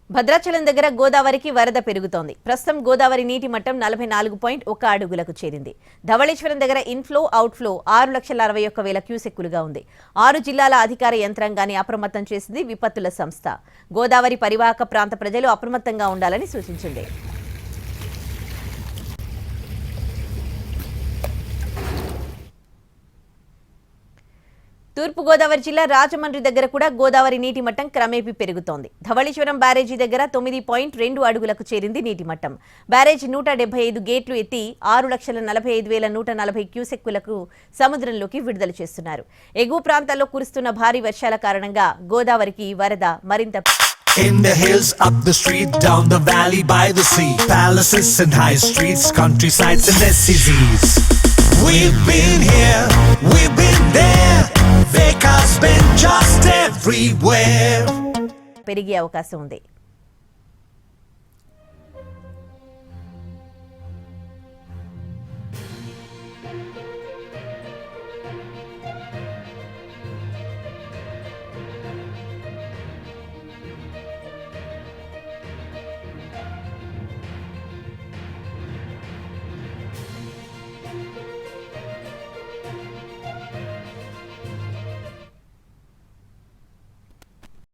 భద్రాచలం దగ్గర గోదావరికి వరద పెరుగుతోంది. ప్రస్తుతం గోదావరి నీటి మట్టం 44.1 అడుగులకు చేరింది. ధవళేశ్వరం దగ్గర ఇన్ఫ్లో అవుట్ఫ్లో 6,61,000 క్యూసెక్కులుగా ఉంది. 6 జిల్లాల అధికార యంత్రాంగాన్ని అప్రమత్తం చేసింది విపత్తుల సంస్థ. గోదావరి పరివాహక ప్రాంత ప్రజలు అప్రమత్తంగా ఉండాలని సూచించింది. తూర్పు గోదావరి జిల్లా రాజమండ్రి దగ్గర కూడా గోదావరి నీటి మట్టం క్రమేపీ పెరుగుతోంది. ధవళేశ్వరం బ్యారేజీ దగ్గర 9.2 అడుగులకు చేరింది నీటి మట్టం. బ్యారేజీ 175 గేట్లు ఎత్తి 6,45,140 క్యూసెక్కులకు సముద్రంలోకి విడుదల చేస్తున్నారు. ఎగువ ప్రాంతాల్లో కురుస్తున్న భారీ వర్షాల కారణంగా గోదావరికి వరద మరింత In the hills, up the street, down the valley, by the sea, palaces and high streets, countrysides and SCZs. We've been here, we've been there, Vekas been just everywhere. పెరిగే అవకాశం ఉంది.